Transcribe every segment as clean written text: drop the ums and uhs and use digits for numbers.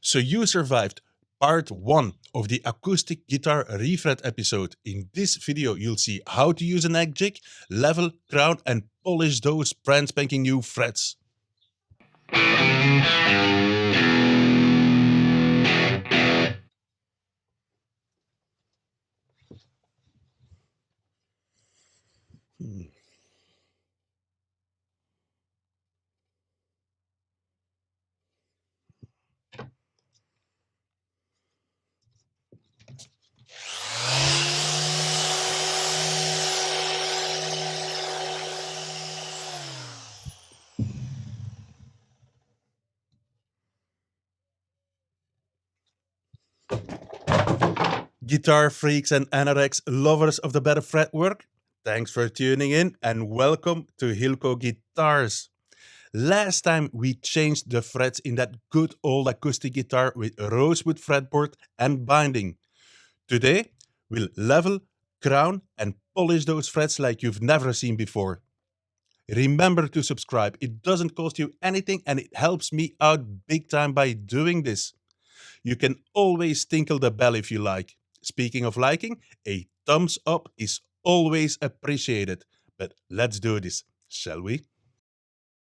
So you survived part 1 of the acoustic guitar refret episode. In this video you'll see how to use a neck jig, level, crown and polish those brand spanking new frets. Guitar freaks and anorex lovers of the better fretwork, thanks for tuning in and welcome to HilkoGuitars. Last time we changed the frets in that good old acoustic guitar with rosewood fretboard and binding. Today we'll level, crown and polish those frets like you've never seen before. Remember to subscribe, it doesn't cost you anything and it helps me out big time by doing this. You can always tinkle the bell if you like. Speaking of liking, a thumbs up is always appreciated. But let's do this, shall we?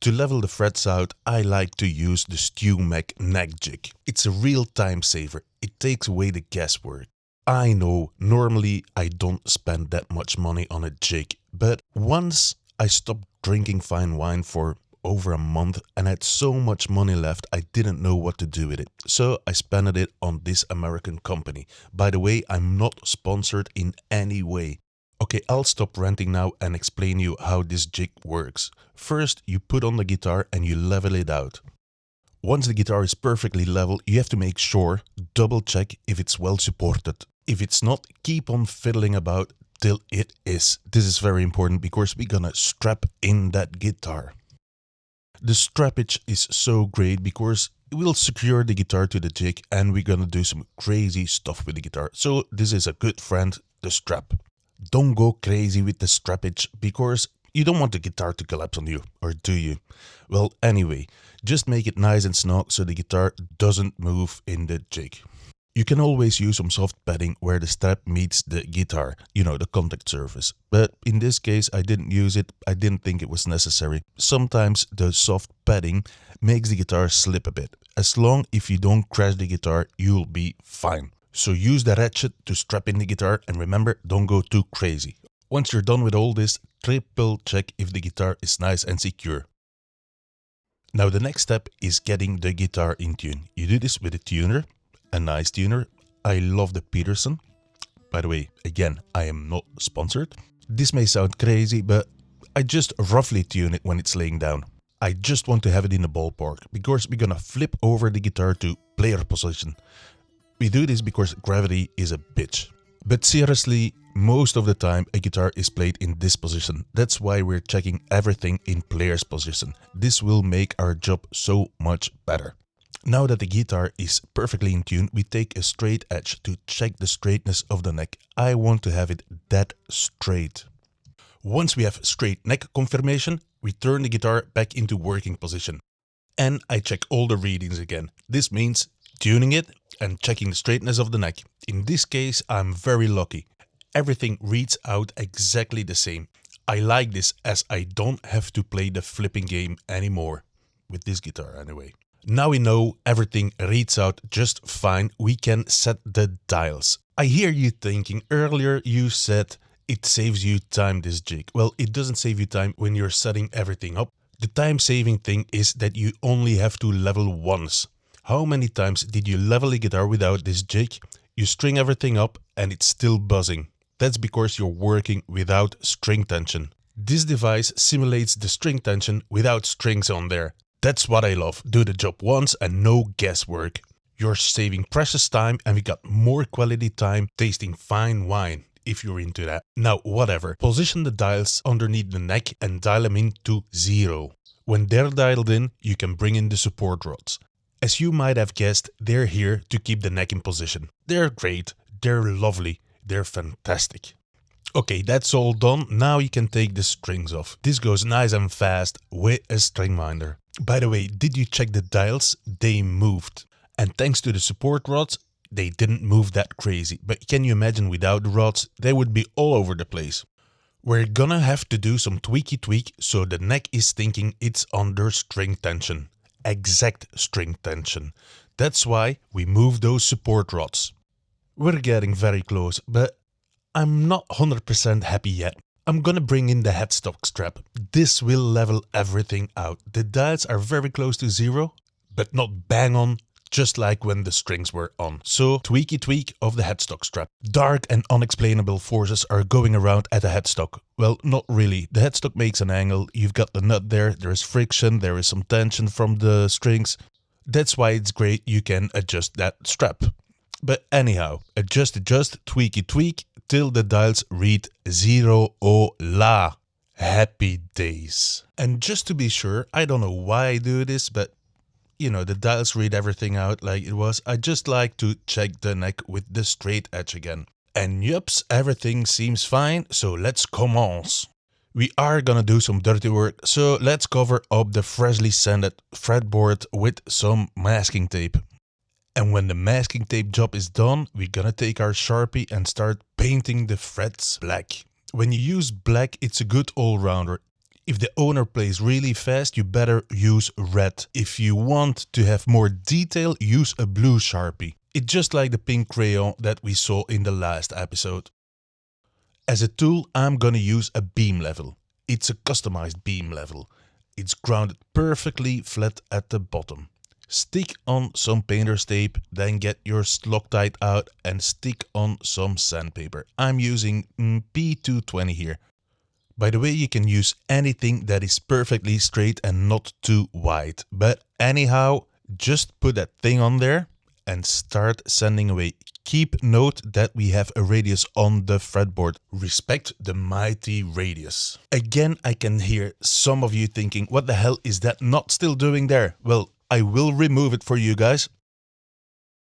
To level the frets out, I like to use the StewMac neck jig. It's a real time saver. It takes away the guesswork. I know, normally I don't spend that much money on a jig, but once I stopped drinking fine wine for over a month and had so much money left I didn't know what to do with it. So I spent it on this American company. By the way, I'm not sponsored in any way. Okay, I'll stop ranting now and explain you how this jig works. First, you put on the guitar and you level it out. Once the guitar is perfectly level, you have to make sure, double check if it's well supported. If it's not, keep on fiddling about till it is. This is very important because we're gonna strap in that guitar. The strappage is so great because it will secure the guitar to the jig and we're gonna do some crazy stuff with the guitar. So this is a good friend, the strap. Don't go crazy with the strappage because you don't want the guitar to collapse on you, or do you? Well, anyway, just make it nice and snug so the guitar doesn't move in the jig. You can always use some soft padding where the strap meets the guitar, you know, the contact surface. But in this case I didn't use it, I didn't think it was necessary. Sometimes the soft padding makes the guitar slip a bit. As long if you don't crash the guitar, you'll be fine. So use the ratchet to strap in the guitar and remember, don't go too crazy. Once you're done with all this, triple check if the guitar is nice and secure. Now the next step is getting the guitar in tune. You do this with a tuner. A nice tuner. I love the Peterson. By the way, again, I am not sponsored. This may sound crazy, but I just roughly tune it when it's laying down. I just want to have it in the ballpark because we're gonna flip over the guitar to player position. We do this because gravity is a bitch. But seriously, most of the time a guitar is played in this position. That's why we're checking everything in player's position. This will make our job so much better. Now that the guitar is perfectly in tune, we take a straight edge to check the straightness of the neck. I want to have it dead straight. Once we have straight neck confirmation, we turn the guitar back into working position. And I check all the readings again. This means tuning it and checking the straightness of the neck. In this case, I'm very lucky. Everything reads out exactly the same. I like this as I don't have to play the flipping game anymore. With this guitar anyway. Now we know everything reads out just fine, we can set the dials. I hear you thinking, earlier you said it saves you time, this jig. Well, it doesn't save you time when you're setting everything up. The time saving thing is that you only have to level once. How many times did you level the guitar without this jig? You string everything up and it's still buzzing. That's because you're working without string tension. This device simulates the string tension without strings on there. That's what I love. Do the job once and no guesswork. You're saving precious time and we got more quality time tasting fine wine, if you're into that. Now, whatever. Position the dials underneath the neck and dial them in to 0. When they're dialed in, you can bring in the support rods. As you might have guessed, they're here to keep the neck in position. They're great, they're lovely, they're fantastic. Okay, that's all done. Now you can take the strings off. This goes nice and fast with a string minder. By the way, did you check the dials? They moved. And thanks to the support rods, they didn't move that crazy. But can you imagine without the rods, they would be all over the place. We're gonna have to do some tweak so the neck is thinking it's under string tension. Exact string tension. That's why we move those support rods. We're getting very close, but I'm not 100% happy yet. I'm gonna bring in the headstock strap. This will level everything out. The dials are very close to zero, but not bang on, just like when the strings were on. So tweak of the headstock strap. Dark and unexplainable forces are going around at the headstock. Well, not really. The headstock makes an angle. You've got the nut there. There is friction. There is some tension from the strings. That's why it's great. You can adjust that strap. But anyhow, adjust, tweak till the dials read 0 o la. Happy days. And just to be sure, I don't know why I do this, but you know, the dials read everything out like it was. I just like to check the neck with the straight edge again. And yups, everything seems fine, so let's commence. We are gonna do some dirty work, so let's cover up the freshly sanded fretboard with some masking tape. And when the masking tape job is done, we're gonna take our Sharpie and start painting the frets black. When you use black, it's a good all-rounder. If the owner plays really fast, you better use red. If you want to have more detail, use a blue Sharpie. It's just like the pink crayon that we saw in the last episode. As a tool, I'm gonna use a beam level. It's a customized beam level. It's grounded perfectly flat at the bottom. Stick on some painter's tape, then get your Loctite out and stick on some sandpaper. I'm using P220 here. By the way, you can use anything that is perfectly straight and not too wide. But anyhow, just put that thing on there and start sanding away. Keep note that we have a radius on the fretboard. Respect the mighty radius. Again, I can hear some of you thinking, what the hell is that knot still doing there? Well, I will remove it for you guys.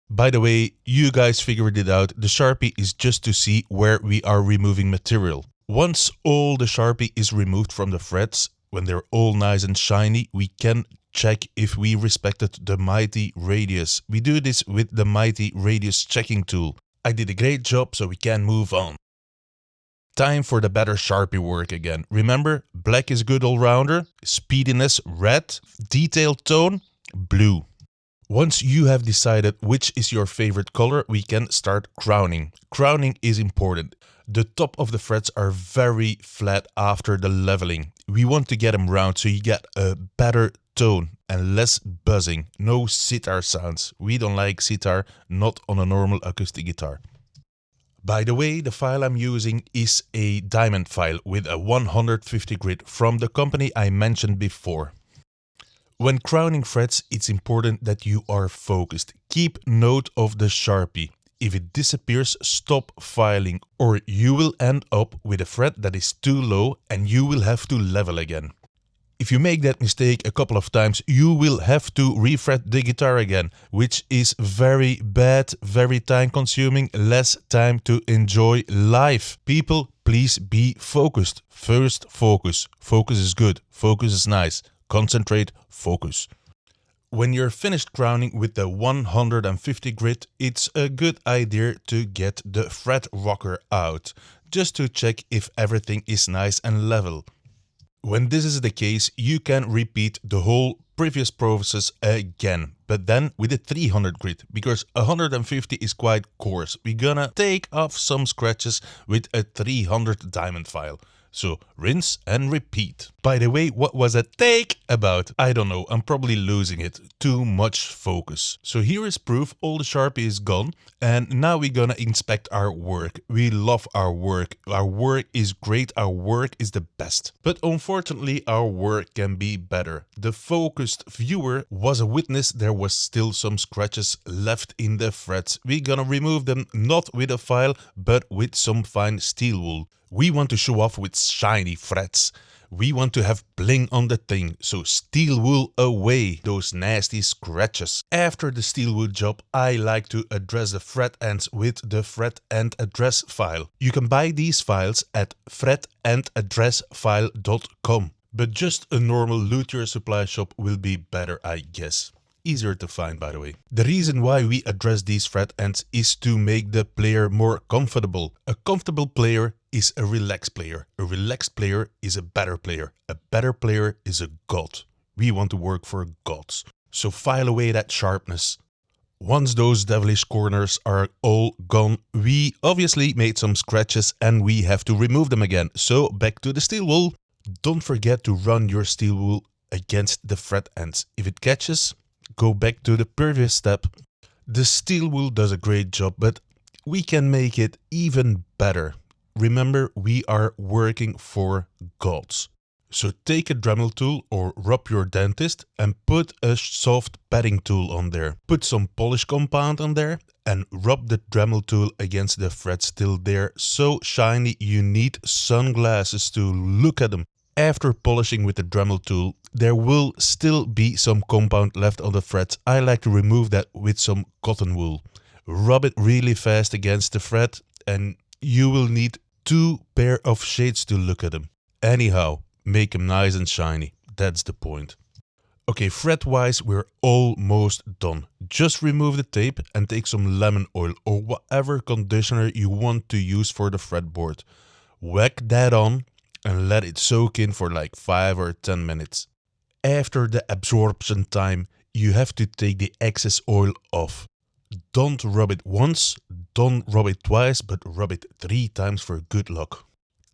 By the way, you guys figured it out. The Sharpie is just to see where we are removing material. Once all the Sharpie is removed from the frets, when they're all nice and shiny, we can check if we respected the mighty radius. We do this with the mighty radius checking tool. I did a great job, so we can move on. Time for the better Sharpie work again. Remember, black is good all-rounder, speediness red, detail tone blue. Once you have decided which is your favorite color, we can start crowning. Crowning is important. The top of the frets are very flat after the leveling. We want to get them round so you get a better tone and less buzzing. No sitar sounds. We don't like sitar, not on a normal acoustic guitar. By the way, the file I'm using is a diamond file with a 150 grit from the company I mentioned before. When crowning frets, it's important that you are focused. Keep note of the Sharpie. If it disappears, stop filing, or you will end up with a fret that is too low and you will have to level again. If you make that mistake a couple of times, you will have to refret the guitar again, which is very bad, very time consuming, less time to enjoy life. People, please be focused. First, focus. Focus is good. Focus is nice. Concentrate, focus. When you're finished crowning with the 150 grit, it's a good idea to get the fret rocker out, just to check if everything is nice and level. When this is the case, you can repeat the whole previous process again, but then with a 300 grit, because 150 is quite coarse. We're gonna take off some scratches with a 300 diamond file. So rinse and repeat. By the way, what was that take about? I don't know, I'm probably losing it. Too much focus. So here is proof, all the Sharpie is gone. And now we're gonna inspect our work. We love our work. Our work is great, our work is the best. But unfortunately, our work can be better. The focused viewer was a witness there was still some scratches left in the frets. We're gonna remove them not with a file, but with some fine steel wool. We want to show off with shiny frets. We want to have bling on the thing, so steel wool away those nasty scratches. After the steel wool job, I like to address the fret ends with the fret end address file. You can buy these files at fretendaddressfile.com, but just a normal luthier supply shop will be better, I guess. easier to find, by the way. The reason why we address these fret ends is to make the player more comfortable. A comfortable player is a relaxed player. A relaxed player is a better player. A better player is a god. We want to work for gods. So file away that sharpness. Once those devilish corners are all gone, we obviously made some scratches and we have to remove them again. So back to the steel wool. Don't forget to run your steel wool against the fret ends. If it catches, go back to the previous step. The steel wool does a great job, but we can make it even better. Remember, we are working for gods. So take a Dremel tool or rub your dentist and put a soft padding tool on there. Put some polish compound on there and rub the Dremel tool against the frets till they're so shiny you need sunglasses to look at them. After polishing with the Dremel tool, there will still be some compound left on the frets. I like to remove that with some cotton wool. Rub it really fast against the fret and you will need 2 pair of shades to look at them. Anyhow, make them nice and shiny. That's the point. Okay, fret wise we're almost done. Just remove the tape and take some lemon oil or whatever conditioner you want to use for the fretboard. Whack that on and let it soak in for like 5 or 10 minutes. After the absorption time, you have to take the excess oil off. Don't rub it once, don't rub it twice, but rub it 3 times for good luck.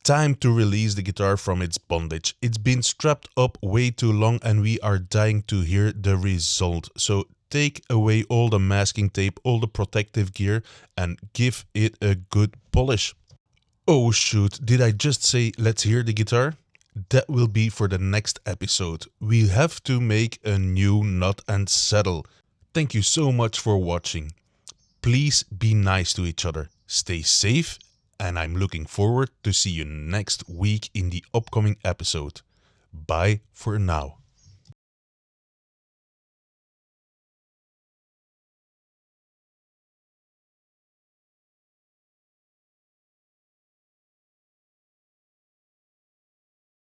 Time to release the guitar from its bondage. It's been strapped up way too long and we are dying to hear the result. So take away all the masking tape, all the protective gear and give it a good polish. Oh shoot, did I just say let's hear the guitar? That will be for the next episode. We have to make a new nut and saddle. Thank you so much for watching. Please be nice to each other. Stay safe. And I'm looking forward to see you next week in the upcoming episode. Bye for now.